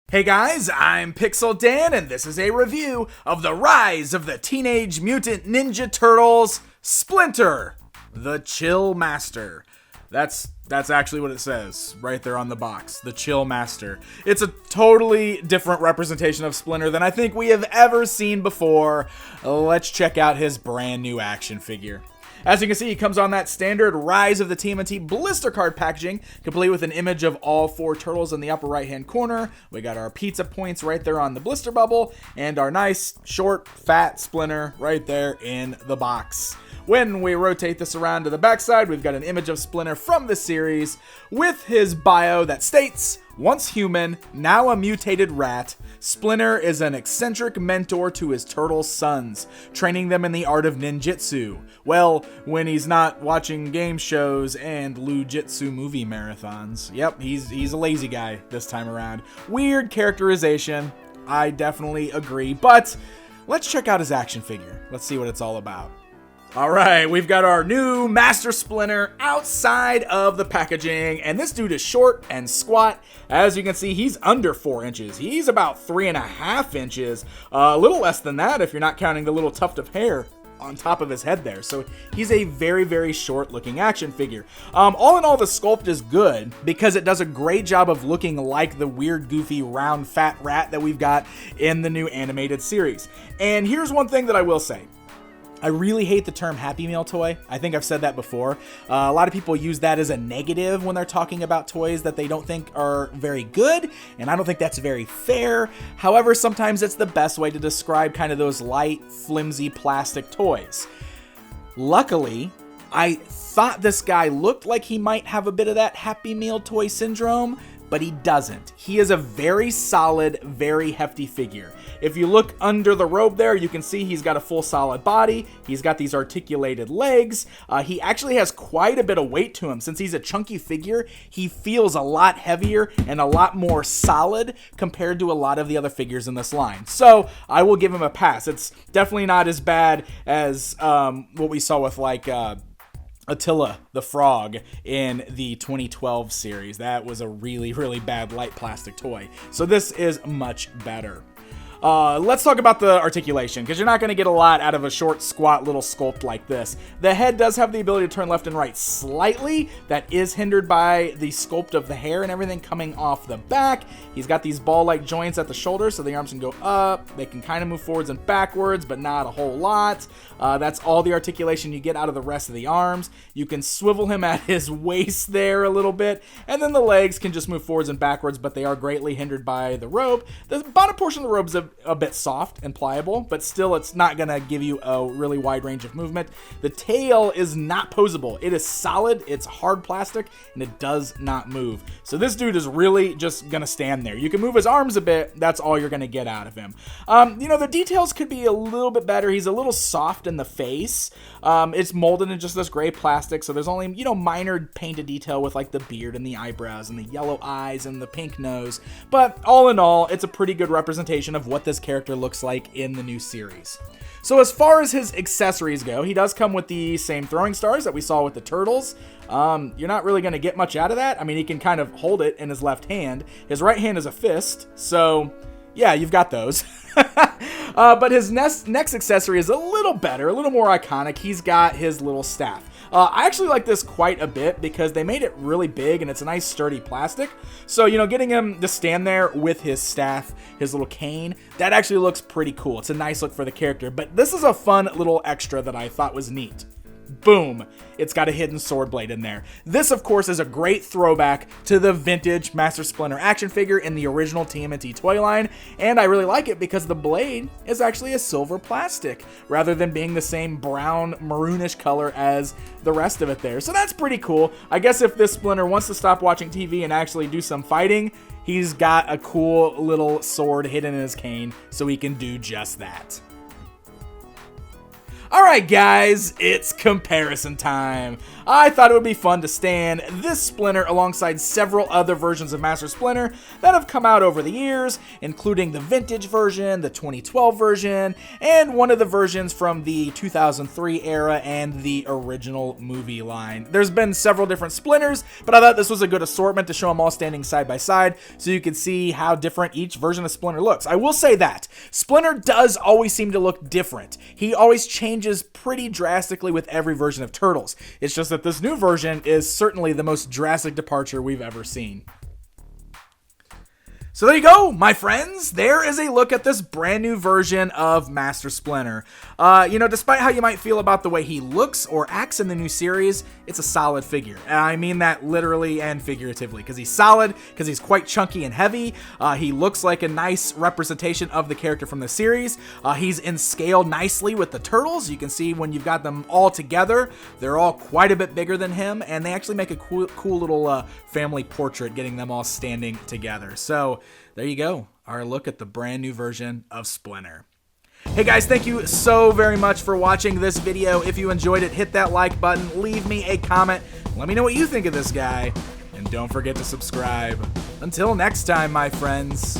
Hey guys, I'm Pixel Dan, and this is a review of the rise of the Teenage Mutant Ninja Turtles, Splinter, the Chill Master. That's actually what it says right there on the box, the Chill Master. It's a totally different representation of Splinter than I think we have ever seen before. Let's check out his brand new action figure. As you can see, he comes on that standard Rise of the TMNT blister card packaging, complete with an image of all four turtles in the upper right-hand corner. We got our pizza points right there on the blister bubble, and our nice, short, fat Splinter right there in the box. When we rotate this around to the backside, we've got an image of Splinter from the series with his bio that states, once human, now a mutated rat, Splinter is an eccentric mentor to his turtle sons, training them in the art of ninjutsu. Well, when he's not watching game shows and Lujitsu movie marathons. Yep, he's a lazy guy this time around. Weird characterization, I definitely agree, but let's check out his action figure. Let's see what it's all about. Alright, we've got our new Master Splinter outside of the packaging, and this dude is short and squat. As you can see, he's under 4 inches. He's about 3.5 inches, a little less than that if you're not counting the little tuft of hair on top of his head there. So he's a very, very short looking action figure. All in all, the sculpt is good because it does a great job of looking like the weird, goofy, round, fat rat that we've got in the new animated series. And here's one thing that I will say. I really hate the term Happy Meal toy. I think I've said that before. A lot of people use that as a negative when they're talking about toys that they don't think are very good, and I don't think that's very fair. However, sometimes it's the best way to describe kind of those light, flimsy plastic toys. Luckily, I thought this guy looked like he might have a bit of that Happy Meal toy syndrome, but he doesn't. He is a very solid, very hefty figure. If you look under the robe there, you can see he's got a full solid body. He's got these articulated legs. He actually has quite a bit of weight to him. Since he's a chunky figure, he feels a lot heavier and a lot more solid compared to a lot of the other figures in this line. So I will give him a pass. It's definitely not as bad as what we saw with like Attila the Frog in the 2012 series. That was a really, really bad light plastic toy. So this is much better. Let's talk about the articulation, because you're not going to get a lot out of a short, squat little sculpt like this. The head does have the ability to turn left and right slightly. That is hindered by the sculpt of the hair and everything coming off the back. He's got these ball-like joints at the shoulders, so the arms can go up. They can kind of move forwards and backwards, but not a whole lot. That's all the articulation you get out of the rest of the arms. You can swivel him at his waist there a little bit, and then the legs can just move forwards and backwards, but they are greatly hindered by the robe. The bottom portion of the robe is a bit soft and pliable, but still it's not going to give you a really wide range of movement. The tail is not posable. It is solid, it's hard plastic, and it does not move. So this dude is really just going to stand there. You can move his arms a bit, that's all you're going to get out of him. The details could be a little bit better. He's a little soft in the face. It's molded in just this gray plastic, so there's only, minor painted detail with like the beard and the eyebrows and the yellow eyes and the pink nose. But all in all, it's a pretty good representation of what this character looks like in the new series. So as far as his accessories go, he does come with the same throwing stars that we saw with the Turtles. You're not really going to get much out of that. I mean, he can kind of hold it in his left hand. His right hand is a fist, so yeah, you've got those. But his next accessory is a little better, a little more iconic. He's got his little staff. I actually like this quite a bit because they made it really big and it's a nice sturdy plastic. So, getting him to stand there with his staff, his little cane, that actually looks pretty cool. It's a nice look for the character, but this is a fun little extra that I thought was neat. Boom, it's got a hidden sword blade in there. This, of course, is a great throwback to the vintage Master Splinter action figure in the original TMNT toy line, and I really like it because the blade is actually a silver plastic rather than being the same brown maroonish color as the rest of it there. So that's pretty cool. I guess if this Splinter wants to stop watching TV and actually do some fighting, he's got a cool little sword hidden in his cane so he can do just that. Alright guys, it's comparison time. I thought it would be fun to stand this Splinter alongside several other versions of Master Splinter that have come out over the years, including the vintage version, the 2012 version, and one of the versions from the 2003 era and the original movie line. There's been several different Splinters, but I thought this was a good assortment to show them all standing side by side so you could see how different each version of Splinter looks. I will say that Splinter does always seem to look different. He always changes pretty drastically with every version of Turtles. It's just that this new version is certainly the most drastic departure we've ever seen. So there you go, my friends. There is a look at this brand new version of Master Splinter. Despite how you might feel about the way he looks or acts in the new series, it's a solid figure. And I mean that literally and figuratively, because he's solid, because he's quite chunky and heavy. He looks like a nice representation of the character from the series. He's in scale nicely with the Turtles. You can see when you've got them all together, they're all quite a bit bigger than him, and they actually make a cool little family portrait getting them all standing together. So there you go, our look at the brand new version of Splinter. Hey guys, thank you so very much for watching this video. If you enjoyed it, hit that like button, leave me a comment, let me know what you think of this guy, and don't forget to subscribe. Until next time, my friends.